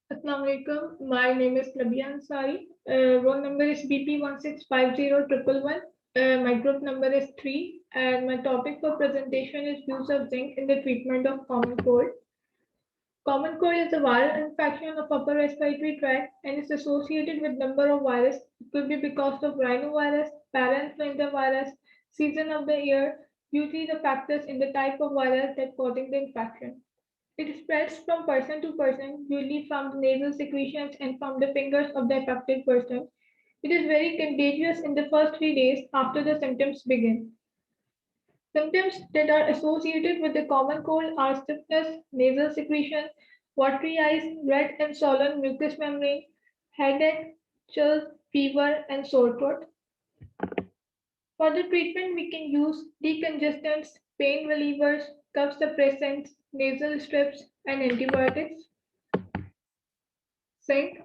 Assalamu alaikum. My name is Labia Ansari. Roll number is BP1650111. My group number is 3, and my topic for presentation is use of zinc in the treatment of common cold. Common cold is a viral infection of upper respiratory tract and is associated with number of viruses. It could be because of rhinovirus, parainfluenza virus, season of the year, usually the factors in the type of virus that causing the infection. It spreads from person to person, usually from the nasal secretions and from the fingers of the affected person. It is very contagious in the first 3 days after the symptoms begin. Symptoms that are associated with the common cold are stiffness, nasal secretion, watery eyes, red and swollen mucous membrane, headache, chills, fever, and sore throat. For the treatment, we can use decongestants, pain relievers, cough suppressants, nasal strips, and antibiotics. Zinc.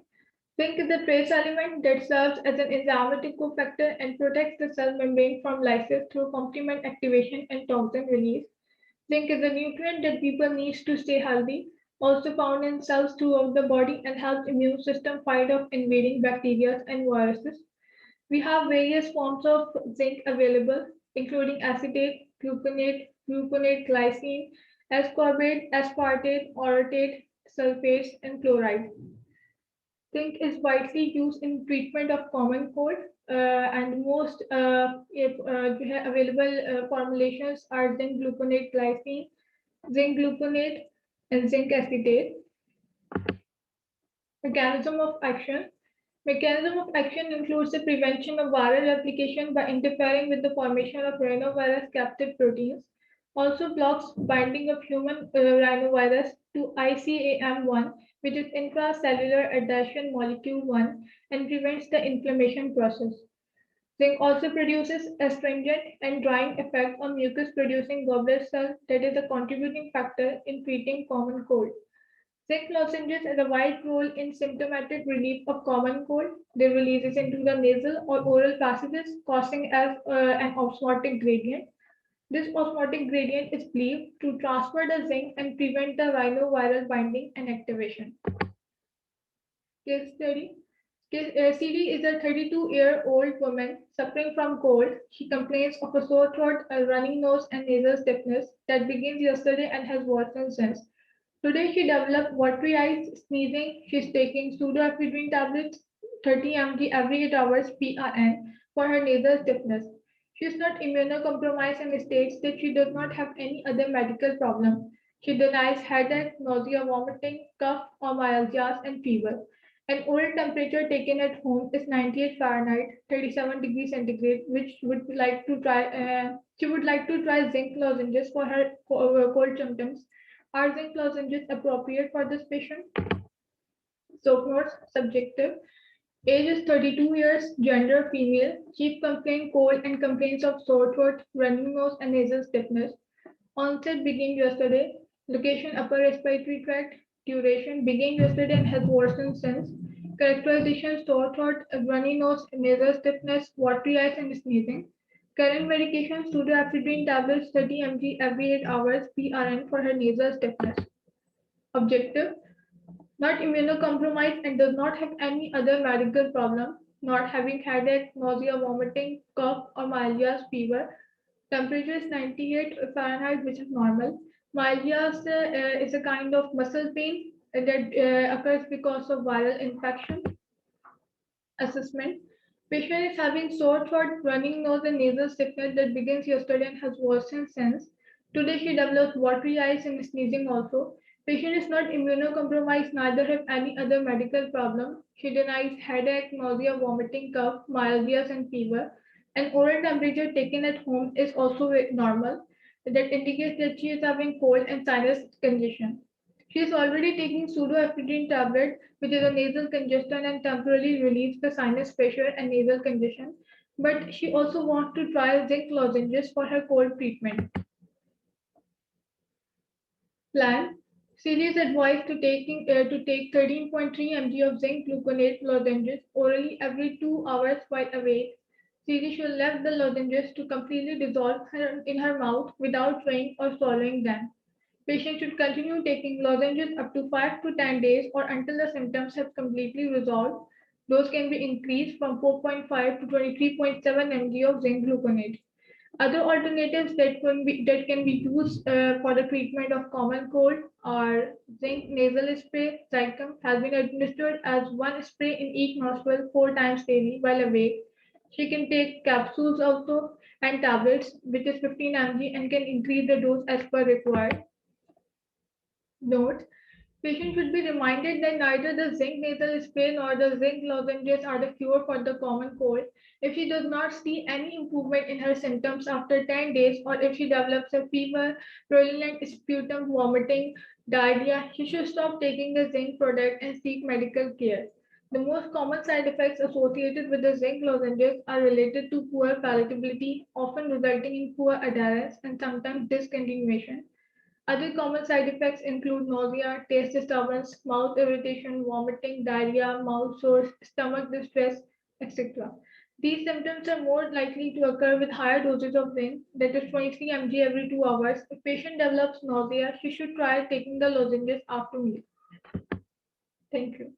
Zinc is a trace element that serves as an enzymatic cofactor and protects the cell membrane from lysis through complement activation and toxin release. Zinc is a nutrient that people need to stay healthy, also found in cells throughout the body and helps immune system fight off invading bacteria and viruses. We have various forms of zinc available, including acetate, gluconate, glycine, ascorbate, aspartate, orotate, sulfates, and chloride. Zinc is widely used in treatment of common cold, and most available formulations are zinc gluconate glycine, zinc gluconate, and zinc acetate. Mechanism of action. Mechanism of action includes the prevention of viral replication by interfering with the formation of rhinovirus capsid proteins, also blocks binding of human rhinovirus to ICAM1, which is intracellular adhesion molecule 1, and prevents the inflammation process. Zinc also produces astringent and drying effect on mucus producing goblet cells that is a contributing factor in treating common cold. Zinc lozenges has a wide role in symptomatic relief of common cold. They releases into the nasal or oral passages, causing as an osmotic gradient. This osmotic gradient is believed to transfer the zinc and prevent the rhinoviral binding and activation. Case study. CD is a 32-year-old woman suffering from cold. She complains of a sore throat, a running nose, and nasal stiffness that begins yesterday and has worsened since. Today she developed watery eyes, sneezing. She's taking pseudoephedrine tablets, 30 mg every 8 hours PRN for her nasal stiffness. She is not immunocompromised and states that she does not have any other medical problem. She denies headache, nausea, vomiting, cough, or myalgias and fever. An oral temperature taken at home is 98 Fahrenheit, 37 degrees centigrade, which would like to try. She would like to try zinc lozenges for her cold symptoms. Are zinc lozenges appropriate for this patient? Soap notes, subjective. Age is 32 years, gender female, chief complaint cold and complaints of sore throat, running nose, and nasal stiffness. Onset began yesterday. Location upper respiratory tract. Duration began yesterday and has worsened since. Characterization sore throat, runny nose, nasal stiffness, watery eyes, and sneezing. Current medication pseudoephedrine tablets 30 mg every 8 hours PRN for her nasal stiffness. Objective: not immunocompromised and does not have any other medical problem, not having headache, nausea, vomiting, cough, or myalgias fever. Temperature is 98 Fahrenheit, which is normal. Myalgias is a kind of muscle pain that occurs because of viral infection. Assessment. Patient is having sore throat, running nose, and nasal sickness that begins yesterday and has worsened since. Today she develops watery eyes and sneezing also. Patient is not immunocompromised, neither have any other medical problem. She denies headache, nausea, vomiting, cough, myalgias, and fever. An oral temperature taken at home is also normal. That indicates that she is having cold and sinus congestion. She is already taking pseudoephedrine tablet, which is a nasal congestant and temporarily relieves the sinus pressure and nasal congestion. But she also wants to try zinc lozenges for her cold treatment. Plan. Celia is advised to take 13.3 mg of zinc gluconate lozenges orally every 2 hours while awake. Celia should let the lozenges to completely dissolve in her mouth without chewing or swallowing them. Patient should continue taking lozenges up to 5 to 10 days or until the symptoms have completely resolved. Dose can be increased from 4.5 to 23.7 mg of zinc gluconate. Other alternatives that can be used for the treatment of common cold are zinc nasal spray. Zicam has been administered as one spray in each nostril 4 times daily while awake. She can take capsules also and tablets, which is 15 mg, and can increase the dose as per required. Note: Patient should be reminded that neither the zinc nasal spray nor the zinc lozenges are the cure for the common cold. If she does not see any improvement in her symptoms after 10 days, or if she develops a fever, purulent sputum, vomiting, diarrhea, she should stop taking the zinc product and seek medical care. The most common side effects associated with the zinc lozenges are related to poor palatability, often resulting in poor adherence and sometimes discontinuation. Other common side effects include nausea, taste disturbance, mouth irritation, vomiting, diarrhea, mouth sores, stomach distress, etc. These symptoms are more likely to occur with higher doses of zinc, that is 23 mg every 2 hours. If patient develops nausea, she should try taking the lozenges after meal. Thank you.